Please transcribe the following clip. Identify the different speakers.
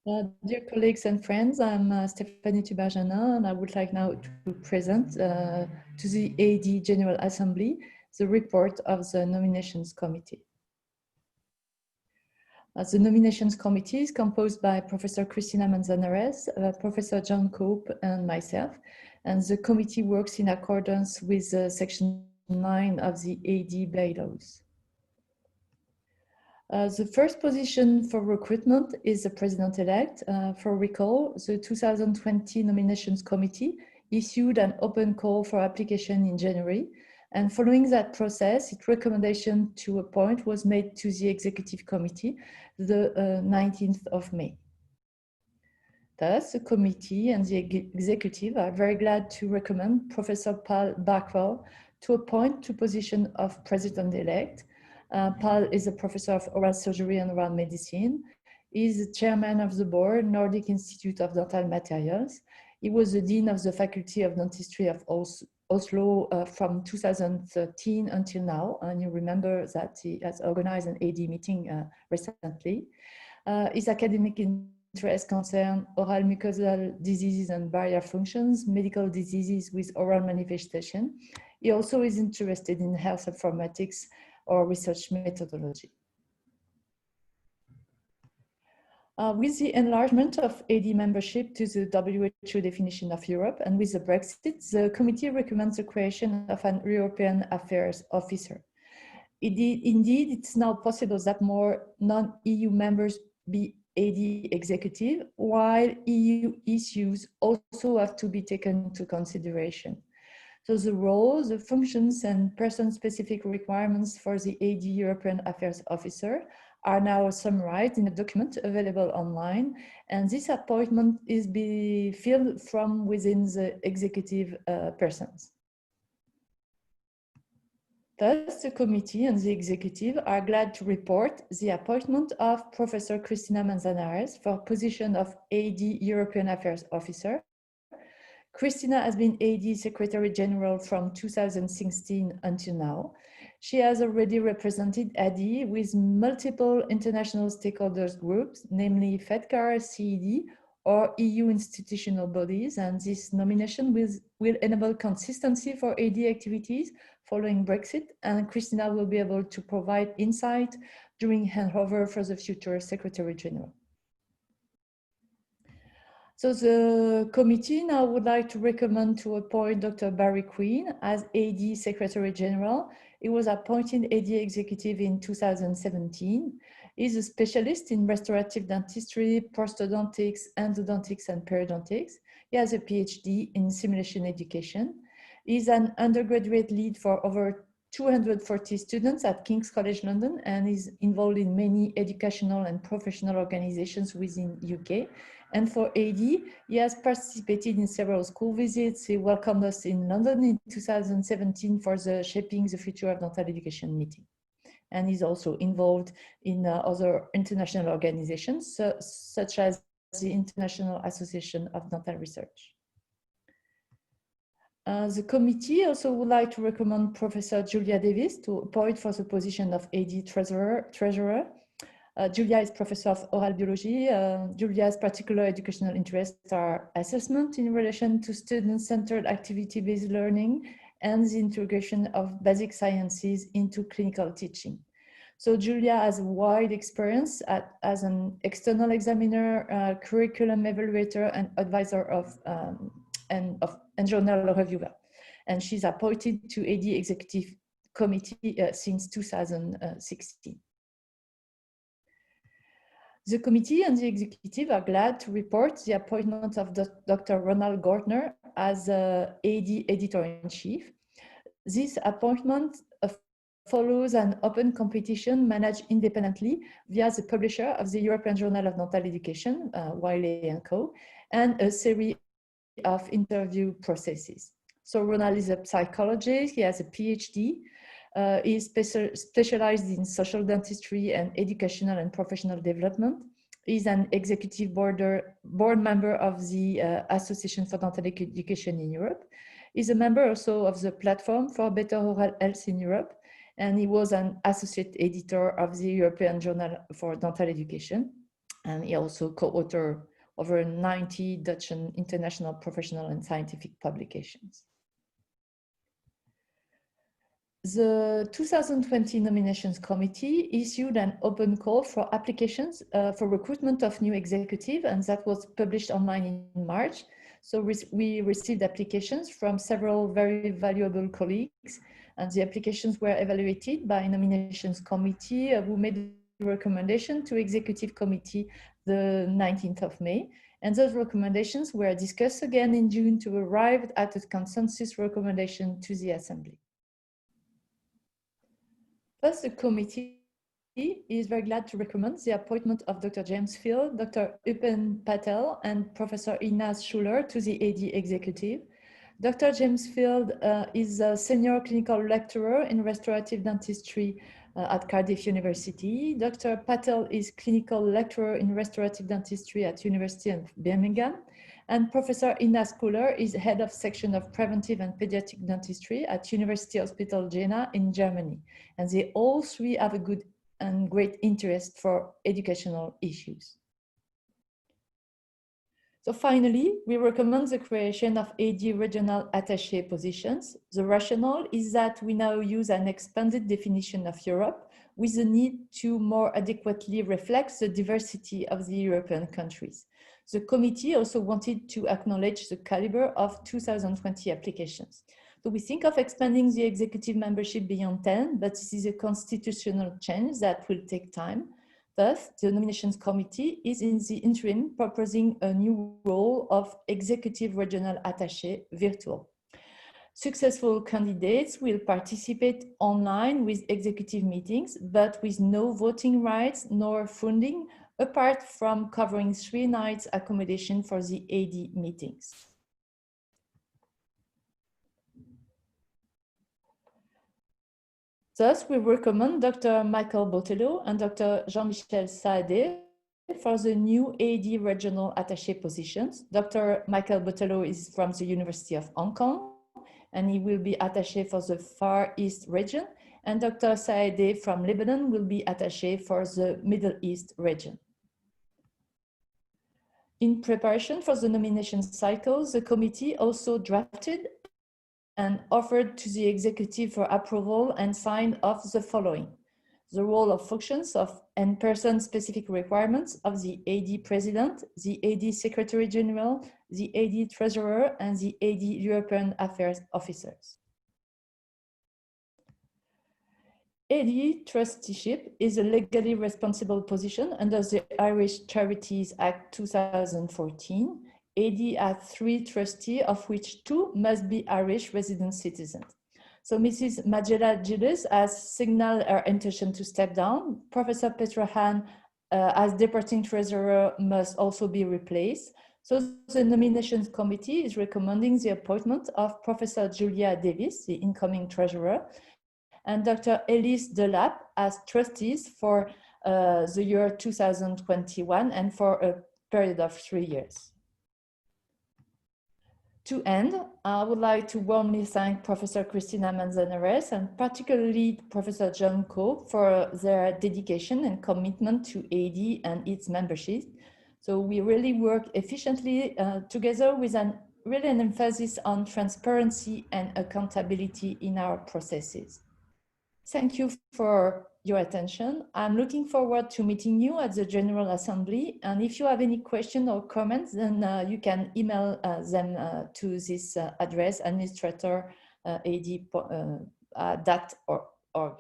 Speaker 1: Dear colleagues and friends, I'm Stéphanie Tubarjana, and I would like now to present to the AD General Assembly the report of the Nominations Committee. The Nominations Committee is composed by Professor Cristina Manzanares, Professor John Cope, and myself, and the committee works in accordance with Section 9 of the AD bylaws. The first position for recruitment is the president-elect. For recall, the 2020 Nominations Committee issued an open call for application in January, and following that process, its recommendation to appoint was made to the Executive Committee the 19th of May. Thus, the committee and the executive are very glad to recommend Professor Paul Backwell to appoint to position of president-elect. Paul is a professor of oral surgery and oral medicine. He is the chairman of the board, Nordic Institute of Dental Materials. He was the dean of the Faculty of Dentistry of Oslo from 2013 until now. And you remember that he has organized an AD meeting recently. His academic interests concern oral mucosal diseases and barrier functions, medical diseases with oral manifestation. He also is interested in health informatics or research methodology. With the enlargement of AD membership to the WHO definition of Europe and with the Brexit, the committee recommends the creation of an European Affairs Officer. Indeed, it's now possible that more non-EU members be AD executive, while EU issues also have to be taken into consideration. So the roles, the functions, and person-specific requirements for the AD European Affairs Officer are now summarized in a document available online, and this appointment is being filled from within the executive persons. Thus, the committee and the executive are glad to report the appointment of Professor Cristina Manzanares for position of AD European Affairs Officer. Cristina has been AD Secretary General from 2016 until now. She has already represented AD with multiple international stakeholders groups, namely FEDCAR, CED, or EU institutional bodies, and this nomination will enable consistency for AD activities following Brexit, and Cristina will be able to provide insight during handover for the future Secretary General. So the committee now would like to recommend to appoint Dr. Barry Quinn as AD Secretary General. He was appointed AD Executive in 2017. He's a specialist in restorative dentistry, prosthodontics, endodontics, and periodontics. He has a PhD in simulation education. He's an undergraduate lead for over 240 students at King's College London and is involved in many educational and professional organizations within UK. And for AD, he has participated in several school visits. He welcomed us in London in 2017 for the Shaping the Future of Dental Education meeting. And he's also involved in other international organizations, such as the International Association of Dental Research. The committee also would like to recommend Professor Julia Davis to appoint for the position of AD Treasurer. Julia is professor of oral biology. Julia's particular educational interests are assessment in relation to student-centered activity-based learning and the integration of basic sciences into clinical teaching. So Julia has a wide experience as an external examiner, curriculum evaluator, and advisor and journal reviewer. And she's appointed to AD Executive Committee since 2016. The committee and the executive are glad to report the appointment of Dr. Ronald Gortner as AD Editor-in-Chief. This appointment follows an open competition managed independently via the publisher of the European Journal of Dental Education, Wiley & Co., and a series of interview processes. So Ronald is a psychologist, he has a PhD, he is specialized in social dentistry and educational and professional development. He's an executive board member of the Association for Dental Education in Europe. He's a member also of the Platform for Better Oral Health in Europe, and he was an associate editor of the European Journal for Dental Education. And he also co-authored over 90 Dutch and international professional and scientific publications. The 2020 Nominations Committee issued an open call for applications for recruitment of new executive, and that was published online in March. So we received applications from several very valuable colleagues, and the applications were evaluated by a Nominations Committee who made a recommendation to Executive Committee the 19th of May. And those recommendations were discussed again in June to arrive at a consensus recommendation to the Assembly. First, the committee is very glad to recommend the appointment of Dr. James Field, Dr. Upen Patel, and Professor Inas Schuler to the AD executive. Dr. James Field is a senior clinical lecturer in restorative dentistry at Cardiff University. Dr. Patel is clinical lecturer in restorative dentistry at University of Birmingham. And Professor Inas Schuler is head of section of preventive and pediatric dentistry at University Hospital Jena in Germany. And they all three have a good and great interest for educational issues. So finally, we recommend the creation of AD regional attaché positions. The rationale is that we now use an expanded definition of Europe with the need to more adequately reflect the diversity of the European countries. The committee also wanted to acknowledge the caliber of 2020 applications. So we think of expanding the executive membership beyond 10, but this is a constitutional change that will take time. Thus, the Nominations Committee is in the interim proposing a new role of Executive Regional Attaché virtual. Successful candidates will participate online with executive meetings, but with no voting rights nor funding, apart from covering 3 nights accommodation for the AD meetings. Thus, we recommend Dr. Michael Botelho and Dr. Jean-Michel Saadé for the new AD regional attaché positions. Dr. Michael Botelho is from the University of Hong Kong, and he will be attaché for the Far East region. And Dr. Saadé from Lebanon will be attaché for the Middle East region. In preparation for the nomination cycle, the committee also drafted and offered to the executive for approval and signed off the following: the role of functions of and person-specific requirements of the AD President, the AD Secretary General, the AD Treasurer, and the AD European Affairs Officers. AD trusteeship is a legally responsible position under the Irish Charities Act 2014. AD has 3 trustees, of which 2 must be Irish resident citizens. So Mrs. Majella Gilles has signaled her intention to step down. Professor Petra Hahn, as departing treasurer, must also be replaced. So the nominations committee is recommending the appointment of Professor Julia Davis, the incoming treasurer, and Dr. Elise Delap as trustees for the year 2021 and for a period of 3 years. To end, I would like to warmly thank Professor Cristina Manzanares and particularly Professor John Coe for their dedication and commitment to AD and its membership. So we really work efficiently together with an emphasis on transparency and accountability in our processes. Thank you for your attention. I'm looking forward to meeting you at the General Assembly. And if you have any questions or comments, then you can email them to this address, administrator@ad.org.